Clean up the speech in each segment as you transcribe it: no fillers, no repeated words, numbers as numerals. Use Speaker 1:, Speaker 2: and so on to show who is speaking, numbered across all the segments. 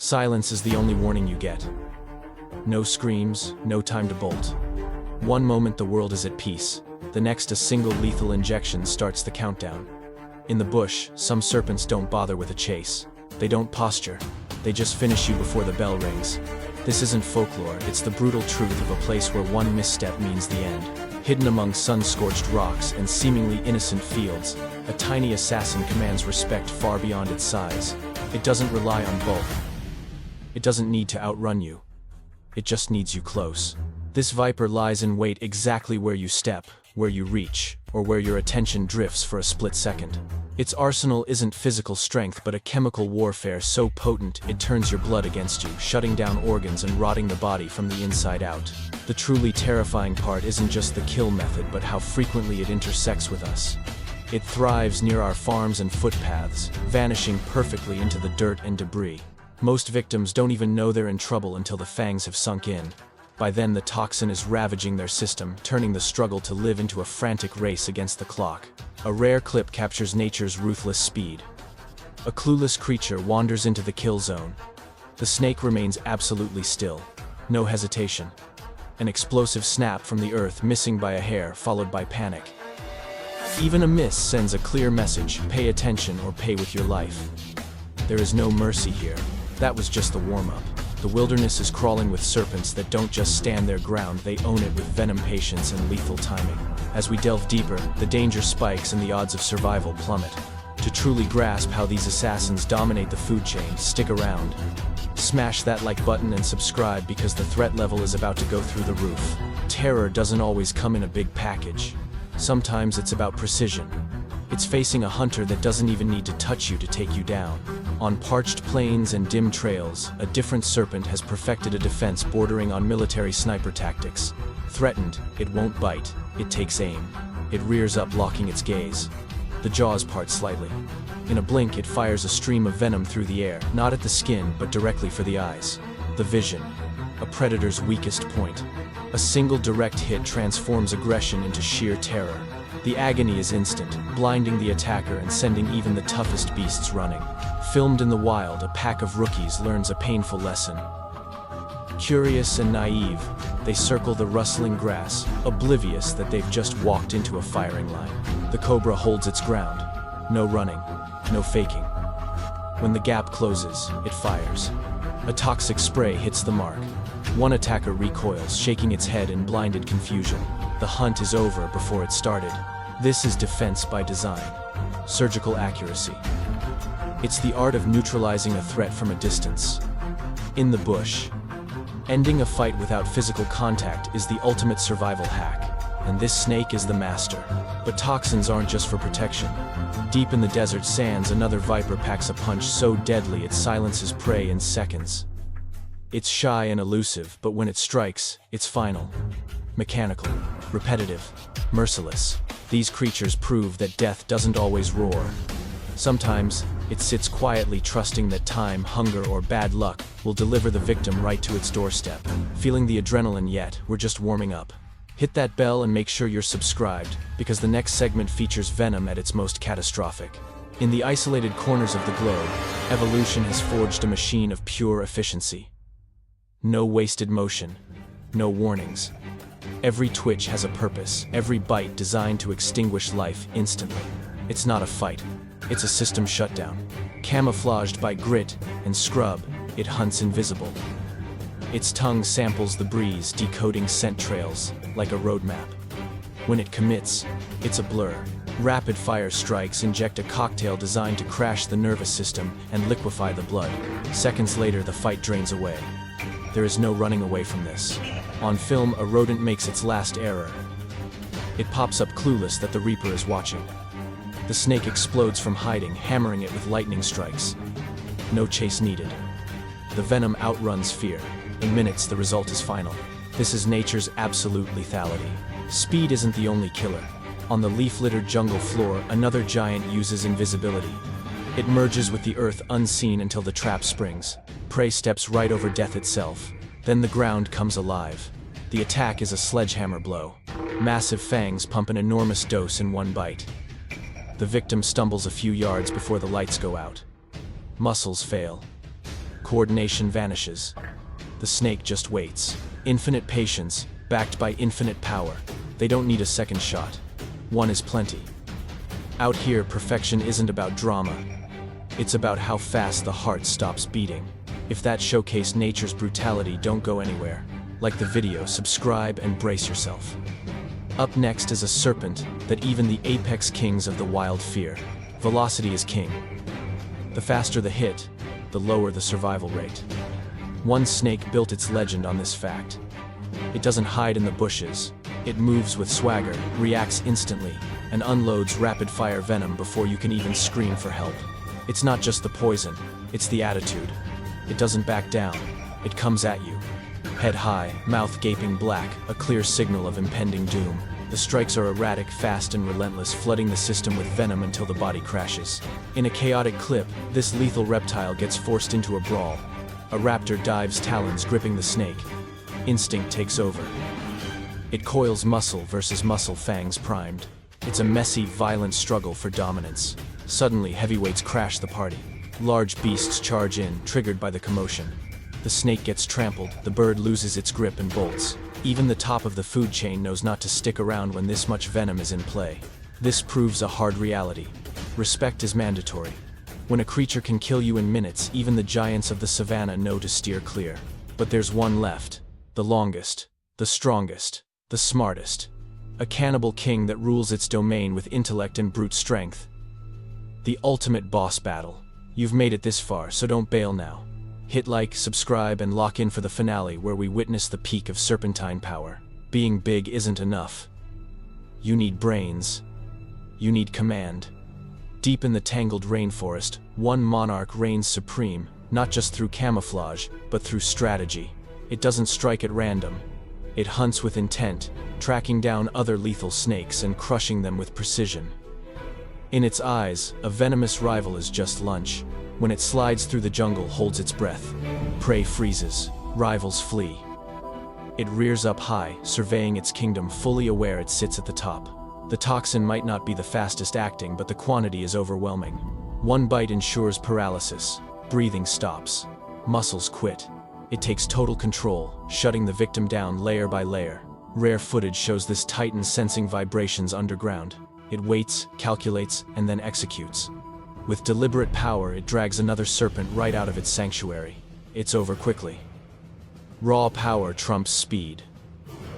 Speaker 1: Silence is the only warning you get. No screams, no time to bolt. One moment the world is at peace, the next a single lethal injection starts the countdown. In the bush, some serpents don't bother with a chase. They don't posture. They just finish you before the bell rings. This isn't folklore, it's the brutal truth of a place where one misstep means the end. Hidden among sun-scorched rocks and seemingly innocent fields, a tiny assassin commands respect far beyond its size. It doesn't rely on bulk. It doesn't need to outrun you. It just needs you close. This viper lies in wait exactly where you step, where you reach, or where your attention drifts for a split second. Its arsenal isn't physical strength but a chemical warfare so potent it turns your blood against you, shutting down organs and rotting the body from the inside out. The truly terrifying part isn't just the kill method but how frequently it intersects with us. It thrives near our farms and footpaths, vanishing perfectly into the dirt and debris. Most victims don't even know they're in trouble until the fangs have sunk in. By then the toxin is ravaging their system, turning the struggle to live into a frantic race against the clock. A rare clip captures nature's ruthless speed. A clueless creature wanders into the kill zone. The snake remains absolutely still. No hesitation. An explosive snap from the earth, missing by a hair, followed by panic. Even a miss sends a clear message: pay attention or pay with your life. There is no mercy here. That was just the warm-up. The wilderness is crawling with serpents that don't just stand their ground, they own it with venom, patience, and lethal timing. As we delve deeper, the danger spikes and the odds of survival plummet. To truly grasp how these assassins dominate the food chain, stick around. Smash that like button and subscribe because the threat level is about to go through the roof. Terror doesn't always come in a big package. Sometimes it's about precision. It's facing a hunter that doesn't even need to touch you to take you down. On parched plains and dim trails, a different serpent has perfected a defense bordering on military sniper tactics. Threatened, it won't bite, it takes aim. It rears up, locking its gaze. The jaws part slightly. In a blink, it fires a stream of venom through the air, not at the skin, but directly for the eyes. The vision, a predator's weakest point. A single direct hit transforms aggression into sheer terror. The agony is instant, blinding the attacker and sending even the toughest beasts running. Filmed in the wild, a pack of rookies learns a painful lesson. Curious and naive, they circle the rustling grass, oblivious that they've just walked into a firing line. The cobra holds its ground. No running, no faking. When the gap closes, it fires. A toxic spray hits the mark. One attacker recoils, shaking its head in blinded confusion. The hunt is over before it started. This is defense by design. Surgical accuracy. It's the art of neutralizing a threat from a distance. In the bush, ending a fight without physical contact is the ultimate survival hack, and this snake is the master. But toxins aren't just for protection. Deep in the desert sands, another viper packs a punch so deadly it silences prey in seconds. It's shy and elusive, but when it strikes, it's final. Mechanical, repetitive, merciless. These creatures prove that death doesn't always roar. Sometimes, it sits quietly, trusting that time, hunger, or bad luck will deliver the victim right to its doorstep. Feeling the adrenaline yet? We're just warming up. Hit that bell and make sure you're subscribed, because the next segment features Venom at its most catastrophic. In the isolated corners of the globe, evolution has forged a machine of pure efficiency. No wasted motion, no warnings. Every twitch has a purpose, every bite designed to extinguish life instantly. It's not a fight, it's a system shutdown. Camouflaged by grit and scrub, it hunts invisible. Its tongue samples the breeze, decoding scent trails like a roadmap. When it commits, it's a blur. Rapid-fire strikes inject a cocktail designed to crash the nervous system and liquefy the blood. Seconds later, the fight drains away. There is no running away from this. On film, a rodent makes its last error. It pops up clueless that the Reaper is watching. The snake explodes from hiding, hammering it with lightning strikes. No chase needed. The venom outruns fear. In minutes, the result is final. This is nature's absolute lethality. Speed isn't the only killer. On the leaf-littered jungle floor, another giant uses invisibility. It merges with the earth unseen until the trap springs. Prey steps right over death itself. Then the ground comes alive. The attack is a sledgehammer blow. Massive fangs pump an enormous dose in one bite. The victim stumbles a few yards before the lights go out. Muscles fail. coordination vanishes. The snake just waits. Infinite patience, backed by infinite power. They don't need a second shot. One is plenty. Out here, perfection isn't about drama. It's about how fast the heart stops beating. If that showcased nature's brutality, don't go anywhere. Like the video, subscribe and brace yourself. Up next is a serpent that even the apex kings of the wild fear. Velocity is king. The faster the hit, the lower the survival rate. One snake built its legend on this fact. It doesn't hide in the bushes. It moves with swagger, reacts instantly, and unloads rapid-fire venom before you can even scream for help. It's not just the poison, it's the attitude. It doesn't back down. It comes at you. Head high, mouth gaping black, a clear signal of impending doom. The strikes are erratic, fast, and relentless, flooding the system with venom until the body crashes. In a chaotic clip, this lethal reptile gets forced into a brawl. A raptor dives, talons gripping the snake. Instinct takes over. It coils muscle versus muscle, fangs primed. It's a messy, violent struggle for dominance. Suddenly, heavyweights crash the party. Large beasts charge in, triggered by the commotion. The snake gets trampled, the bird loses its grip and bolts. Even the top of the food chain knows not to stick around when this much venom is in play. This proves a hard reality. Respect is mandatory. When a creature can kill you in minutes, even the giants of the savannah know to steer clear. But there's one left. The longest, the strongest, the smartest. A cannibal king that rules its domain with intellect and brute strength. The ultimate boss battle. You've made it this far, so don't bail now. Hit like, subscribe, and lock in for the finale where we witness the peak of serpentine power. Being big isn't enough. You need brains. You need command. Deep in the tangled rainforest, one monarch reigns supreme, not just through camouflage, but through strategy. It doesn't strike at random. It hunts with intent, tracking down other lethal snakes and crushing them with precision. In its eyes, a venomous rival is just lunch. When it slides through the jungle, holds its breath. Prey freezes, rivals flee. It rears up high, surveying its kingdom, fully aware it sits at the top. The toxin might not be the fastest acting, but the quantity is overwhelming. One bite ensures paralysis. Breathing stops. Muscles quit. It takes total control, shutting the victim down layer by layer. Rare footage shows this titan sensing vibrations underground. It waits, calculates, and then executes. With deliberate power, it drags another serpent right out of its sanctuary. It's over quickly. Raw power trumps speed.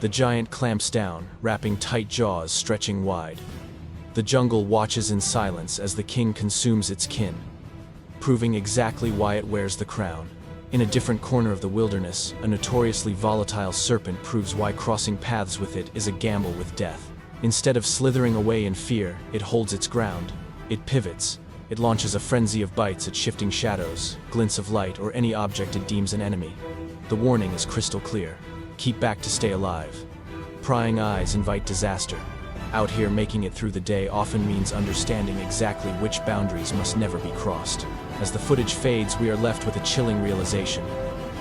Speaker 1: The giant clamps down, wrapping tight jaws stretching wide. The jungle watches in silence as the king consumes its kin, proving exactly why it wears the crown. In a different corner of the wilderness, a notoriously volatile serpent proves why crossing paths with it is a gamble with death. Instead of slithering away in fear, it holds its ground. It pivots. It launches a frenzy of bites at shifting shadows, glints of light, or any object it deems an enemy. The warning is crystal clear. Keep back to stay alive. Prying eyes invite disaster. Out here, making it through the day often means understanding exactly which boundaries must never be crossed. As the footage fades, we are left with a chilling realization.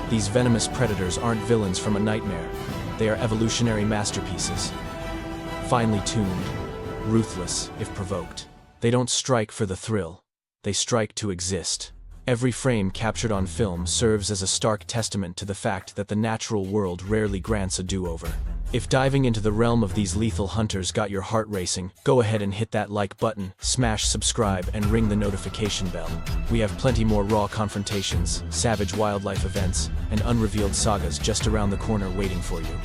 Speaker 1: These venomous predators aren't villains from a nightmare. They are evolutionary masterpieces. Finely tuned, ruthless if provoked. They don't strike for the thrill. They strike to exist. Every frame captured on film serves as a stark testament to the fact that the natural world rarely grants a do-over. If diving into the realm of these lethal hunters got your heart racing, go ahead and hit that like button, smash subscribe, and ring the notification bell. We have plenty more raw confrontations, savage wildlife events, and unrevealed sagas just around the corner waiting for you.